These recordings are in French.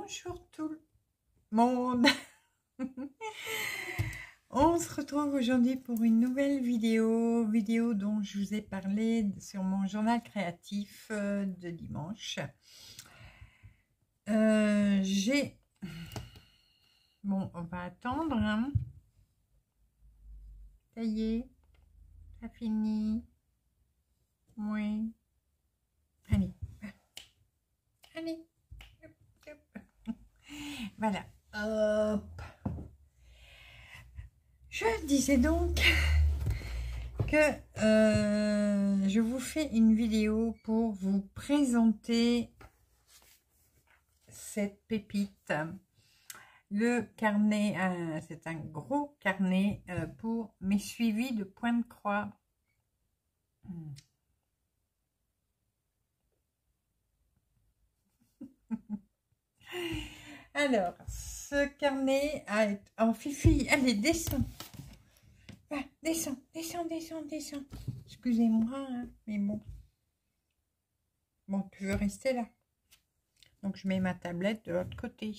Bonjour tout le monde. On se retrouve aujourd'hui pour une nouvelle vidéo dont je vous ai parlé sur mon journal créatif de dimanche. Bon, on va attendre, hein. Ça y est, ça finit. Oui. Allez. Allez. Hop, hop. Voilà. Hop. Je disais donc que je vous fais une vidéo pour vous présenter cette pépite. Le carnet, c'est un gros carnet pour mes suivis de points de croix. Alors, ce carnet en Fifi, allez, descends. Ah, descends. Excusez-moi, hein, mais bon. Bon, tu veux rester là. Donc, je mets ma tablette de l'autre côté.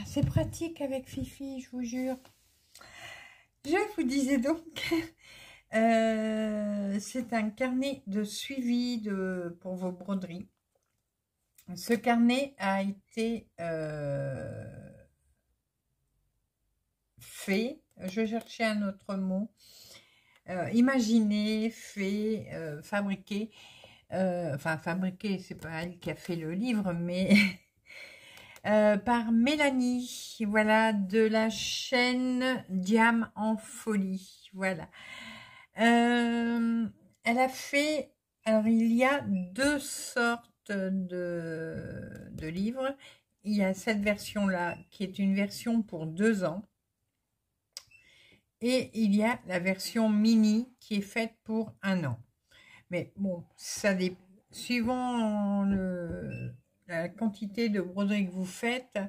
C'est pratique avec Fifi, je vous jure. Je vous disais donc, c'est un carnet de suivi pour vos broderies. Ce carnet a été fait, je cherchais un autre mot, imaginé, fait, fabriqué, enfin fabriqué, c'est pas elle qui a fait le livre, mais par Mélanie, voilà, de la chaîne Diam en folie, voilà. Elle a fait, alors il y a deux sortes de livres. Il y a cette version là qui est une version pour 2 ans et il y a la version mini qui est faite pour 1 an, mais bon, ça dépend suivant la quantité de broderie que vous faites.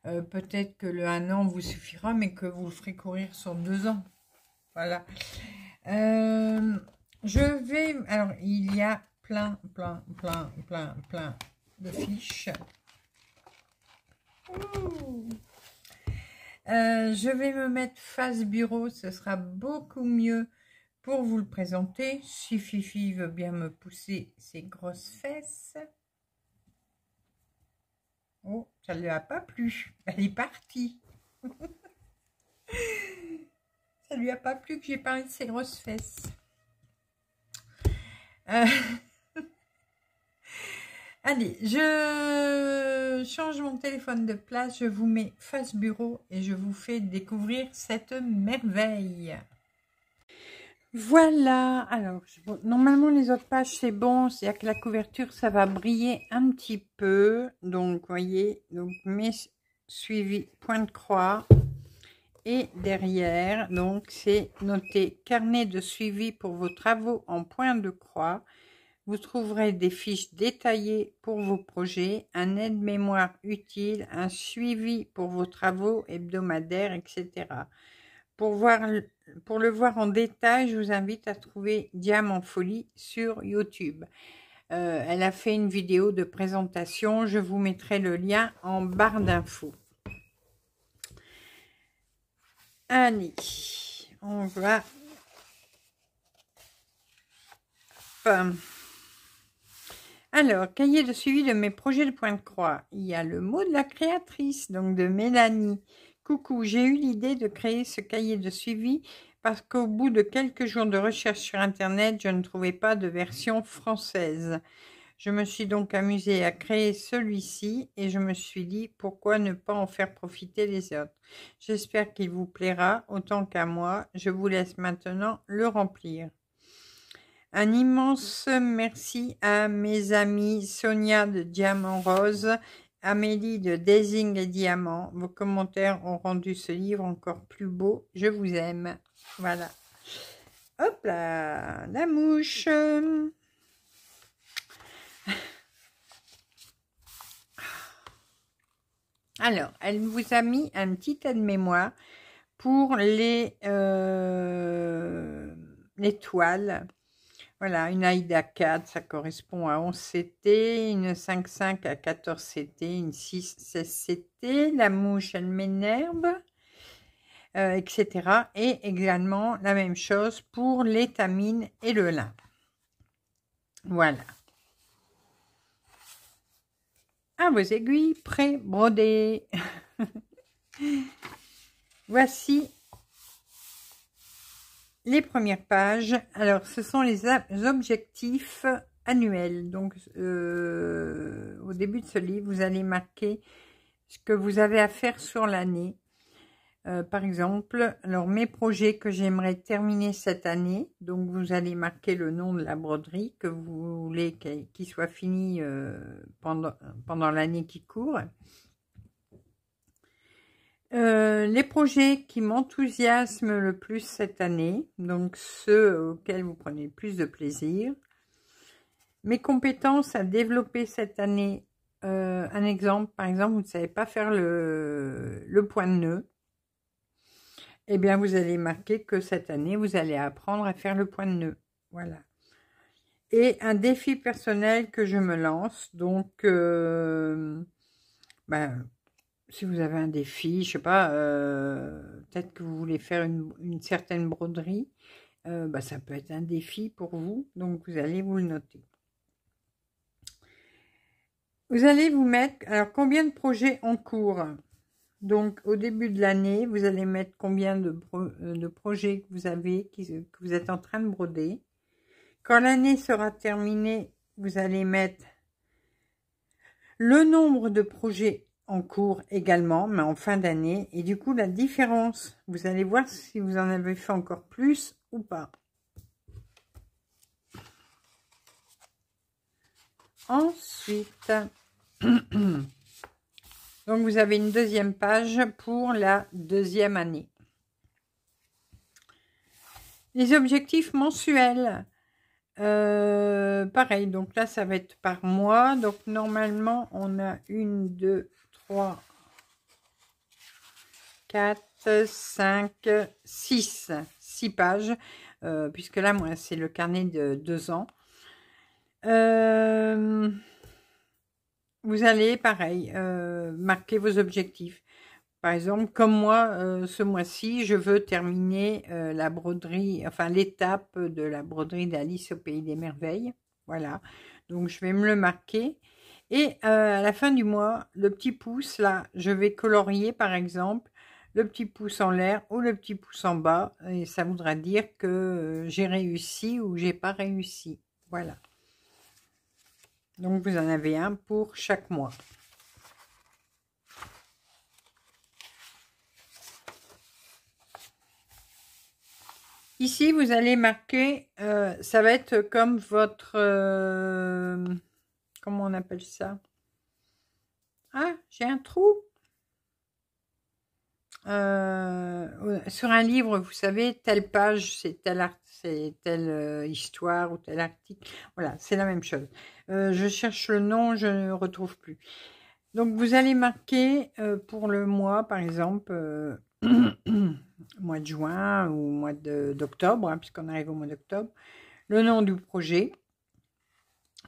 Peut-être que le 1 an vous suffira, mais que vous le ferez courir sur 2 ans, voilà. Alors il y a plein de fiches. Je vais me mettre face bureau, ce sera beaucoup mieux pour vous le présenter, si Fifi veut bien me pousser ses grosses fesses. Oh, ça ne lui a pas plu, elle est partie. Ça lui a pas plu que j'ai parlé de ses grosses fesses. Allez, je change mon téléphone de place, je vous mets face bureau et je vous fais découvrir cette merveille. Voilà, alors normalement les autres pages c'est bon, c'est-à-dire que la couverture ça va briller un petit peu. Donc vous voyez, donc mes suivis point de croix. Et derrière, donc c'est noté carnet de suivi pour vos travaux en point de croix. Vous trouverez des fiches détaillées pour vos projets, un aide-mémoire utile, un suivi pour vos travaux hebdomadaires, etc. Pour le voir en détail, je vous invite à trouver Diam en folie sur YouTube. Elle a fait une vidéo de présentation, je vous mettrai le lien en barre d'infos. Allez, on va... Alors, cahier de suivi de mes projets de point de croix. Il y a le mot de la créatrice, donc de Mélanie. Coucou, j'ai eu l'idée de créer ce cahier de suivi parce qu'au bout de quelques jours de recherche sur Internet, je ne trouvais pas de version française. Je me suis donc amusée à créer celui-ci et je me suis dit pourquoi ne pas en faire profiter les autres. J'espère qu'il vous plaira autant qu'à moi. Je vous laisse maintenant le remplir. Un immense merci à mes amis Sonia de Diamant Rose, Amélie de Daising et Diamant. Vos commentaires ont rendu ce livre encore plus beau. Je vous aime. Voilà. Hop là, la mouche. Alors, elle vous a mis un petit aide-mémoire pour les toiles. Voilà, une AIDA 4, ça correspond à 11 CT, une 5,5 à 14 CT, une 6, 16 CT, la mouche, elle m'énerve, etc. Et également la même chose pour l'étamine et le lin. Voilà. À vos aiguilles pré-brodées. Voici les premières pages. Alors, ce sont les objectifs annuels. Donc, au début de ce livre, vous allez marquer ce que vous avez à faire sur l'année. Par exemple, alors mes projets que j'aimerais terminer cette année. Donc, vous allez marquer le nom de la broderie que vous voulez qu'il soit fini pendant l'année qui court. Les projets qui m'enthousiasment le plus cette année, donc ceux auxquels vous prenez le plus de plaisir. Mes compétences à développer cette année, un exemple, par exemple, vous ne savez pas faire le point de nœud. Eh bien, vous allez marquer que cette année, vous allez apprendre à faire le point de nœud. Voilà. Et un défi personnel que je me lance, donc, si vous avez un défi, je sais pas, peut-être que vous voulez faire une certaine broderie, ça peut être un défi pour vous, donc vous allez vous le noter. Vous allez vous mettre, alors combien de projets en cours? Donc au début de l'année, vous allez mettre combien de projets que vous avez, que vous êtes en train de broder. Quand l'année sera terminée, vous allez mettre le nombre de projets en cours également, mais en fin d'année. Et du coup, la différence, vous allez voir si vous en avez fait encore plus ou pas. Ensuite, donc vous avez une deuxième page pour la deuxième année. Les objectifs mensuels. Pareil, donc là, ça va être par mois. Donc, normalement, on a 1, 2, 3, 4, 5, 6 pages. Puisque là, moi, c'est le carnet de 2 ans. Vous allez, pareil, marquer vos objectifs. Par exemple, comme moi, ce mois-ci, je veux terminer la broderie, enfin l'étape de la broderie d'Alice au Pays des Merveilles. Voilà, donc je vais me le marquer. Et à la fin du mois, le petit pouce, là, je vais colorier, par exemple, le petit pouce en l'air ou le petit pouce en bas. Et ça voudra dire que j'ai réussi ou j'ai pas réussi. Voilà. Donc, vous en avez un pour chaque mois. Ici, vous allez marquer, ça va être comme votre, comment on appelle ça? Ah, j'ai un trou. Sur un livre, vous savez, telle page, c'est telle histoire ou tel article. Voilà, c'est la même chose. Je cherche le nom, je ne retrouve plus. Donc, vous allez marquer pour le mois, par exemple, mois de juin ou mois d'octobre, hein, puisqu'on arrive au mois d'octobre, le nom du projet.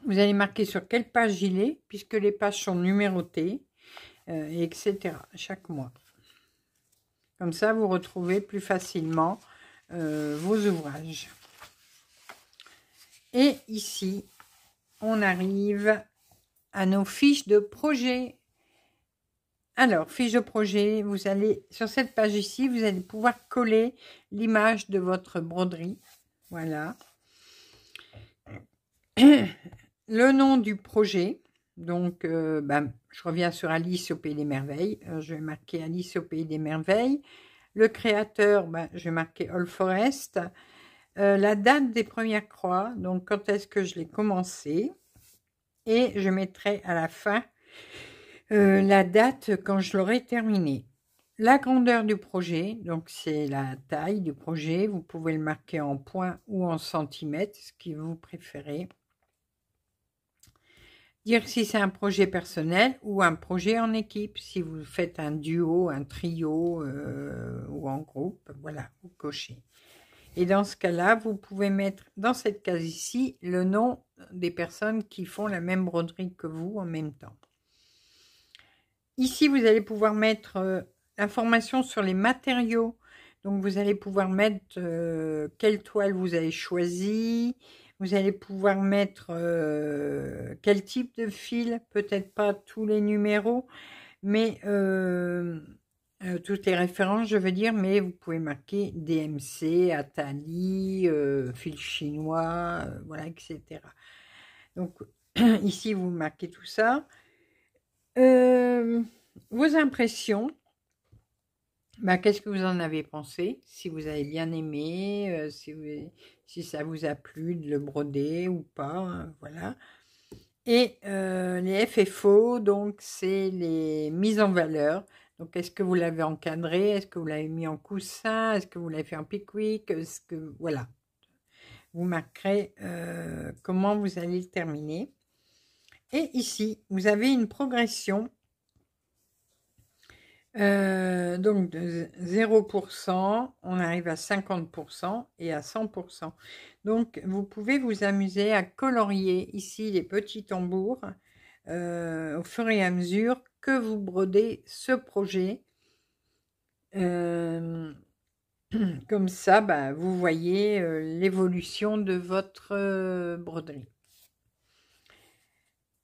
Vous allez marquer sur quelle page il est, puisque les pages sont numérotées, etc. chaque mois. Comme ça, vous retrouvez plus facilement vos ouvrages. Et ici, on arrive à nos fiches de projet. Alors, fiche de projet, vous allez, sur cette page ici, vous allez pouvoir coller l'image de votre broderie. Voilà. Le nom du projet. Donc, je reviens sur Alice au Pays des Merveilles. Je vais marquer Alice au Pays des Merveilles. Le créateur, je vais marquer All Forest. La date des premières croix, donc quand est-ce que je l'ai commencé. Et je mettrai à la fin la date quand je l'aurai terminé. La grandeur du projet, donc c'est la taille du projet. Vous pouvez le marquer en points ou en centimètres, ce que vous préférez. Dire si c'est un projet personnel ou un projet en équipe. Si vous faites un duo, un trio ou en groupe, voilà, vous cochez. Et dans ce cas-là, vous pouvez mettre dans cette case ici le nom des personnes qui font la même broderie que vous en même temps. Ici, vous allez pouvoir mettre l'information sur les matériaux. Donc, vous allez pouvoir mettre quelle toile vous avez choisi. Vous allez pouvoir mettre quel type de fil. Peut-être pas tous les numéros, mais toutes les références, je veux dire. Mais vous pouvez marquer DMC, Atali, fil chinois, voilà, etc. Donc, ici, vous marquez tout ça. Vos impressions, qu'est-ce que vous en avez pensé? Si vous avez bien aimé, si ça vous a plu de le broder ou pas, hein, voilà. Et les FFO, donc c'est les mises en valeur. Donc est-ce que vous l'avez encadré? Est-ce que vous l'avez mis en coussin? Est-ce que vous l'avez fait en pickwick? Est-ce que voilà, vous marquerez comment vous allez le terminer. Et ici, vous avez une progression. Donc de 0%, on arrive à 50% et à 100%. Donc vous pouvez vous amuser à colorier ici les petits tambours au fur et à mesure que vous brodez ce projet. Comme ça, vous voyez l'évolution de votre broderie.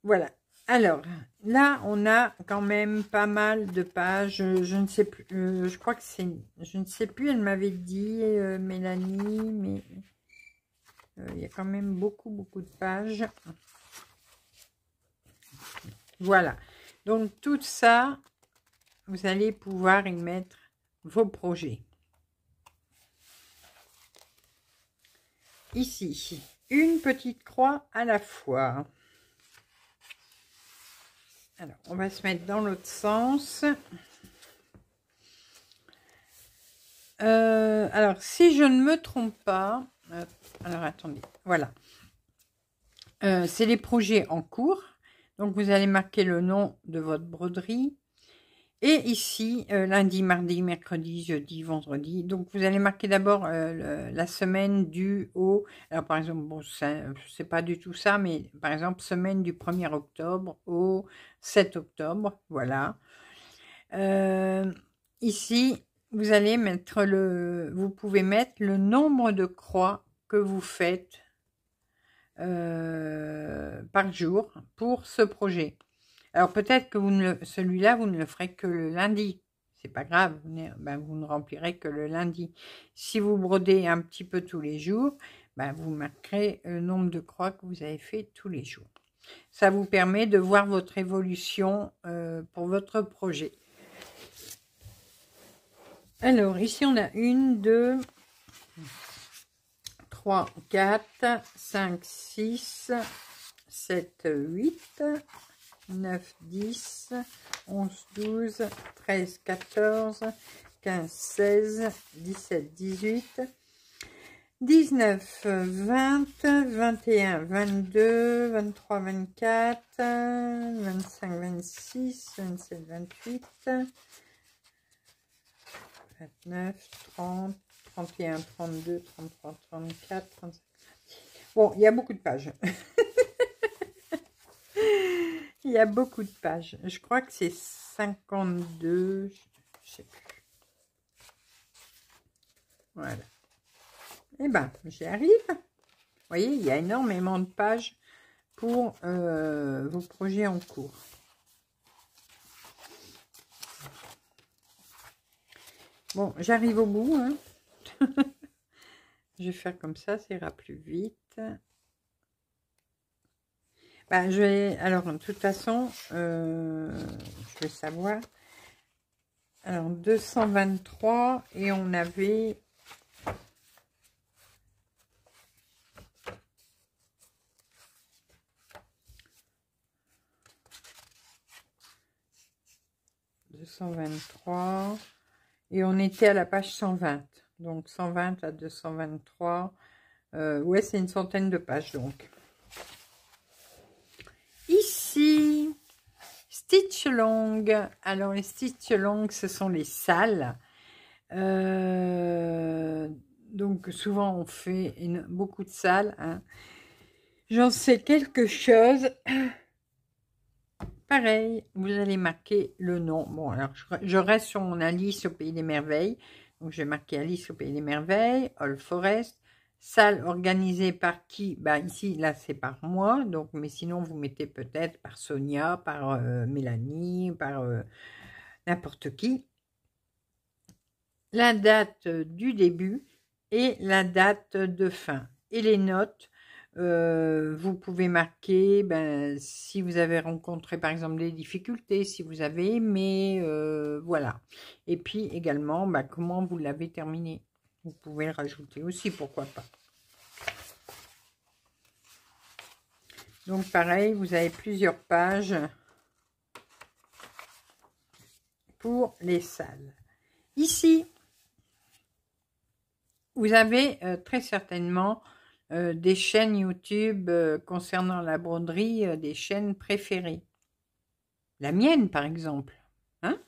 Voilà. Alors, là, on a quand même pas mal de pages. Je ne sais plus. Je crois que c'est... Je ne sais plus, elle m'avait dit, Mélanie, mais il y a quand même beaucoup de pages. Voilà. Donc, tout ça, vous allez pouvoir y mettre vos projets. Ici, une petite croix à la fois. Alors, on va se mettre dans l'autre sens. Alors, si je ne me trompe pas... alors, attendez. Voilà. C'est les projets en cours. Donc, vous allez marquer le nom de votre broderie. Et ici, lundi, mardi, mercredi, jeudi, vendredi. Donc, vous allez marquer d'abord la semaine du au... Alors, par exemple, bon, c'est pas du tout ça, mais par exemple, semaine du 1er octobre au 7 octobre. Voilà. Ici, vous allez mettre vous pouvez mettre le nombre de croix que vous faites par jour pour ce projet. Alors peut-être que celui-là, vous ne le ferez que le lundi. C'est pas grave, vous ne remplirez que le lundi. Si vous brodez un petit peu tous les jours, vous marquerez le nombre de croix que vous avez fait tous les jours. Ça vous permet de voir votre évolution pour votre projet. Alors, ici, on a 1, 2, 3, 4, 5, 6, 7, 8, 9, 10, 11, 12, 13, 14, 15, 16, 17, 18, 19, 20, 21, 22, 23, 24, 25, 26, 27, 28, 29, 30, 31, 32, 33, 34, 35. Bon, il y a beaucoup de pages. Il y a beaucoup de pages. Je crois que c'est 52. Je sais plus. Voilà. Eh ben, j'y arrive. Vous voyez, il y a énormément de pages pour vos projets en cours. Bon, j'arrive au bout. Hein. Je vais faire comme ça ira plus vite. Alors, de toute façon, je vais savoir. Alors, 223 et on avait... et on était à la page 120. Donc, 120 à 223. Ouais, c'est une centaine de pages, donc. Ici, stitch long. Alors, les stitch long, ce sont les salles. Donc souvent on fait beaucoup de salles. Hein. J'en sais quelque chose. Pareil, vous allez marquer le nom. Bon, alors je reste sur mon Alice au Pays des Merveilles. Donc je vais marquer Alice au Pays des Merveilles, All Forest. Salle organisée par qui? Bah ici, là c'est par moi. Donc, mais sinon vous mettez peut-être par Sonia, par Mélanie, par n'importe qui. La date du début et la date de fin. Et les notes, vous pouvez marquer si vous avez rencontré par exemple des difficultés, si vous avez aimé, voilà. Et puis également, comment vous l'avez terminé. Vous pouvez le rajouter aussi, pourquoi pas. Donc pareil, vous avez plusieurs pages pour les salles. Ici, vous avez très certainement des chaînes YouTube concernant la broderie, des chaînes préférées. La mienne, par exemple. Hein.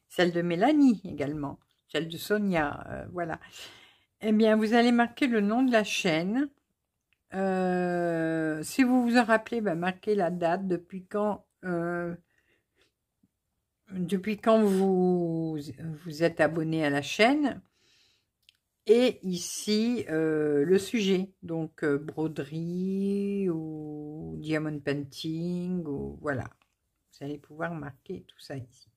Celle de Mélanie également. Celle de Sonia, voilà. Eh bien, vous allez marquer le nom de la chaîne. Si vous vous en rappelez, marquez la date, depuis quand vous êtes abonné à la chaîne. Et ici, le sujet, donc broderie ou diamond painting, ou voilà. Vous allez pouvoir marquer tout ça ici.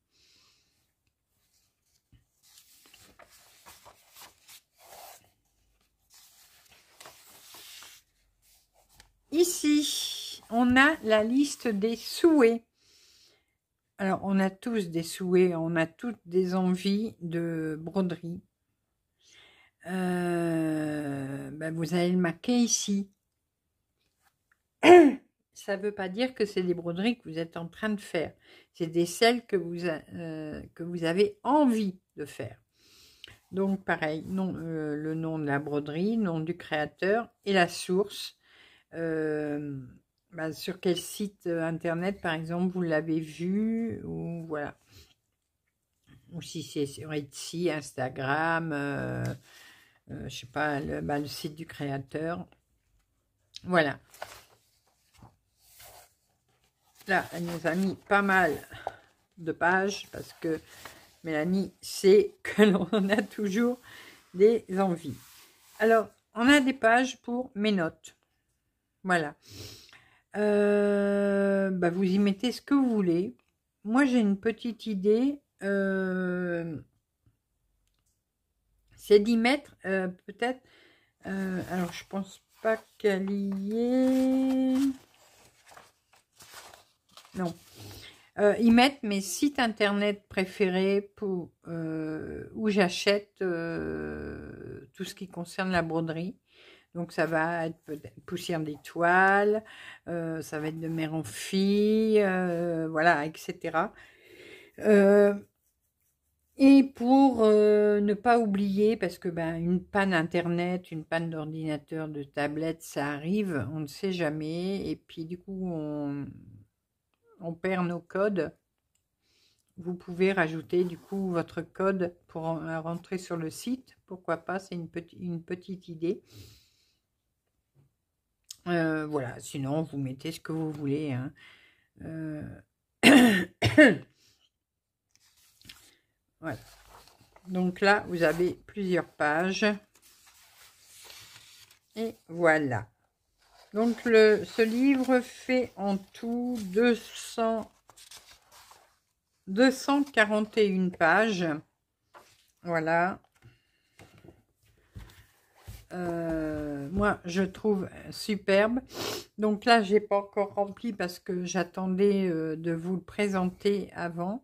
Ici, on a la liste des souhaits. Alors, on a tous des souhaits, on a toutes des envies de broderie. Vous allez le marquer ici. Ça ne veut pas dire que c'est des broderies que vous êtes en train de faire. C'est des celles que vous avez envie de faire. Donc, pareil, le nom de la broderie, nom du créateur et la source. Sur quel site internet, par exemple, vous l'avez vu, ou voilà. Ou si c'est sur Etsy, Instagram, je sais pas, le site du créateur. Voilà. Là, elle nous a mis pas mal de pages parce que Mélanie sait que l'on a toujours des envies. Alors, on a des pages pour mes notes. Voilà. Vous y mettez ce que vous voulez. Moi, j'ai une petite idée. C'est d'y mettre peut-être... alors, je pense pas qu'elle y est... Non. Y mettre mes sites internet préférés pour où j'achète tout ce qui concerne la broderie. Donc ça va être peut-être Poussière d'étoiles, ça va être de Mère en Fille, voilà, etc. Et pour ne pas oublier, parce que une panne internet, une panne d'ordinateur, de tablette, ça arrive, on ne sait jamais. Et puis du coup, on perd nos codes. Vous pouvez rajouter du coup votre code pour rentrer sur le site. Pourquoi pas, c'est une petite idée. Voilà, sinon vous mettez ce que vous voulez. Hein. Voilà. Donc là, vous avez plusieurs pages. Et voilà. Donc ce livre fait en tout 241 pages. Voilà. Moi, je trouve superbe. Donc là, j'ai pas encore rempli parce que j'attendais de vous le présenter avant.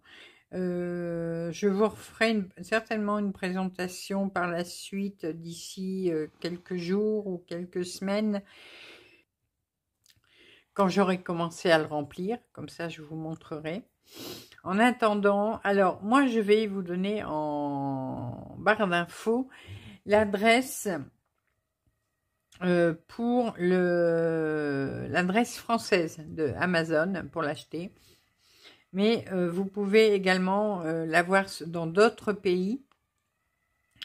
Je vous referai certainement une présentation par la suite d'ici quelques jours ou quelques semaines quand j'aurai commencé à le remplir. Comme ça, je vous montrerai. En attendant, alors moi, je vais vous donner en barre d'infos l'adresse pour l'adresse française de Amazon pour l'acheter. Mais vous pouvez également l'avoir dans d'autres pays.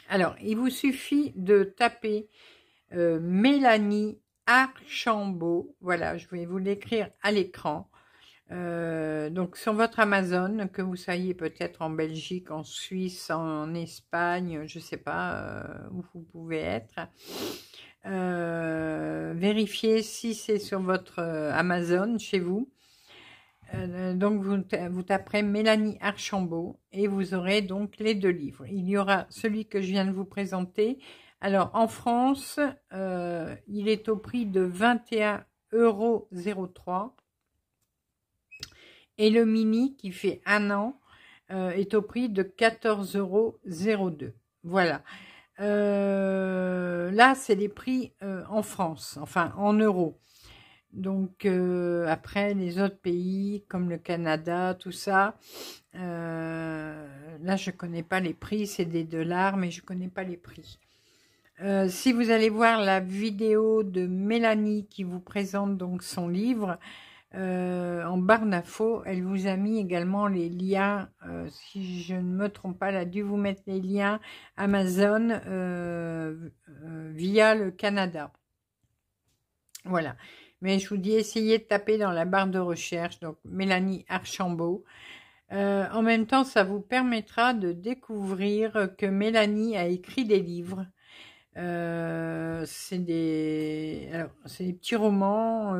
Alors, il vous suffit de taper Mélanie Archambault. Voilà, je vais vous l'écrire à l'écran. Donc sur votre Amazon, que vous soyez peut-être en Belgique, en Suisse, en Espagne, je sais pas où vous pouvez être. Vérifiez si c'est sur votre Amazon chez vous. Donc vous taperez Mélanie Archambault et vous aurez donc les 2 livres. Il y aura celui que je viens de vous présenter. Alors en France, il est au prix de 21,03 € et le mini qui fait 1 an est au prix de 14,02 €. Voilà. Là, c'est les prix en France, enfin en euros. Donc après les autres pays comme le Canada, tout ça, là je connais pas les prix, c'est des dollars, mais je connais pas les prix. Si vous allez voir la vidéo de Mélanie qui vous présente donc son livre, en barre d'infos, elle vous a mis également les liens, si je ne me trompe pas, elle a dû vous mettre les liens Amazon via le Canada. Voilà. Mais je vous dis, essayez de taper dans la barre de recherche, donc Mélanie Archambault. En même temps, ça vous permettra de découvrir que Mélanie a écrit des livres. C'est des petits romans.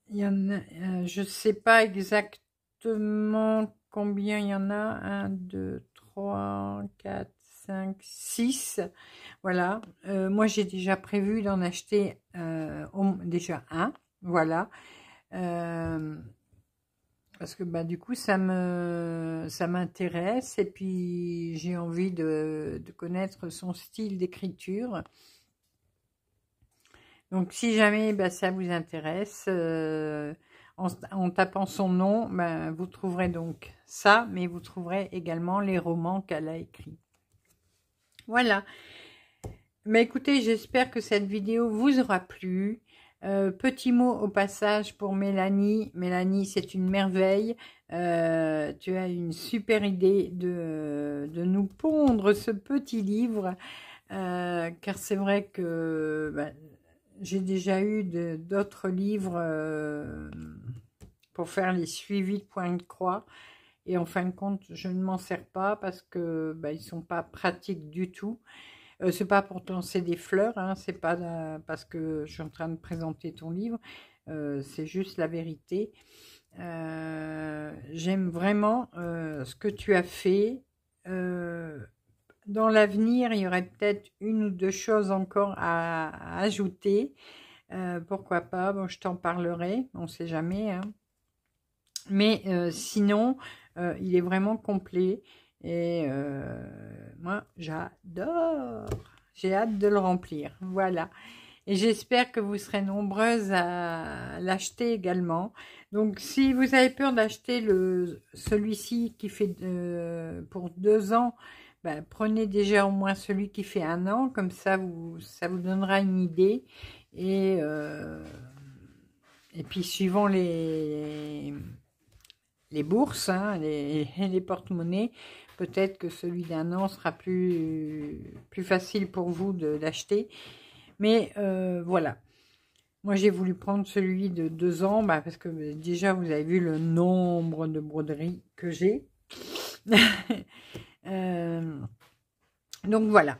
Il y en a, je sais pas exactement combien il y en a. 1, 2, 3, 4, 5, 6. Voilà. Moi, j'ai déjà prévu d'en acheter déjà un. Voilà. Parce que du coup, ça m'intéresse. Et puis, j'ai envie de connaître son style d'écriture. Donc, si jamais ça vous intéresse, en tapant son nom, vous trouverez donc ça, mais vous trouverez également les romans qu'elle a écrits. Voilà. Mais écoutez, j'espère que cette vidéo vous aura plu. Petit mot au passage pour Mélanie. Mélanie, c'est une merveille. Tu as une super idée de nous pondre ce petit livre. Car c'est vrai que j'ai déjà eu d'autres livres pour faire les suivis de points de croix. Et en fin de compte, je ne m'en sers pas parce que ils sont pas pratiques du tout. C'est pas pour te lancer des fleurs, hein, c'est pas parce que je suis en train de présenter ton livre, c'est juste la vérité. J'aime vraiment ce que tu as fait. Dans l'avenir, il y aurait peut-être 1 ou 2 choses encore à ajouter. Pourquoi pas, bon, je t'en parlerai, on ne sait jamais. Hein. Mais sinon, il est vraiment complet. Et moi, j'adore. J'ai hâte de le remplir. Voilà. Et j'espère que vous serez nombreuses à l'acheter également. Donc, si vous avez peur d'acheter celui-ci qui fait pour 2 ans, prenez déjà au moins celui qui fait 1 an. Comme ça, ça vous donnera une idée. Et puis, suivant les bourses, hein, les porte-monnaies, peut-être que celui d'1 an sera plus facile pour vous d'acheter. Mais voilà. Moi, j'ai voulu prendre celui de 2 ans, parce que déjà, vous avez vu le nombre de broderies que j'ai. Donc, voilà.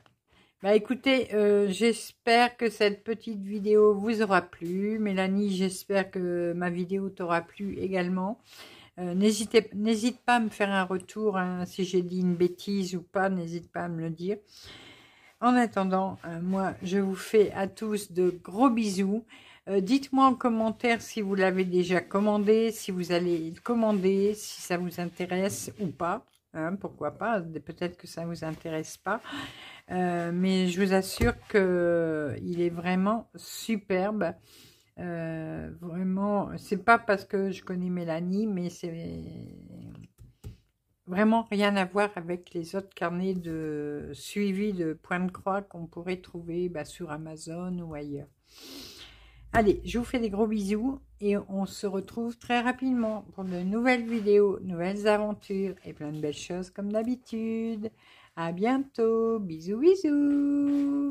Écoutez, j'espère que cette petite vidéo vous aura plu. Mélanie, j'espère que ma vidéo t'aura plu également. N'hésite pas à me faire un retour, hein, si j'ai dit une bêtise ou pas, n'hésite pas à me le dire. En attendant, moi, je vous fais à tous de gros bisous. Dites-moi en commentaire si vous l'avez déjà commandé, si vous allez le commander, si ça vous intéresse ou pas. Hein, pourquoi pas, peut-être que ça ne vous intéresse pas. Mais je vous assure qu'il est vraiment superbe. Vraiment, c'est pas parce que je connais Mélanie, mais c'est vraiment rien à voir avec les autres carnets de suivi de points de croix qu'on pourrait trouver sur Amazon ou ailleurs. Allez, je vous fais des gros bisous et on se retrouve très rapidement pour de nouvelles vidéos, nouvelles aventures et plein de belles choses comme d'habitude. À bientôt. Bisous, bisous.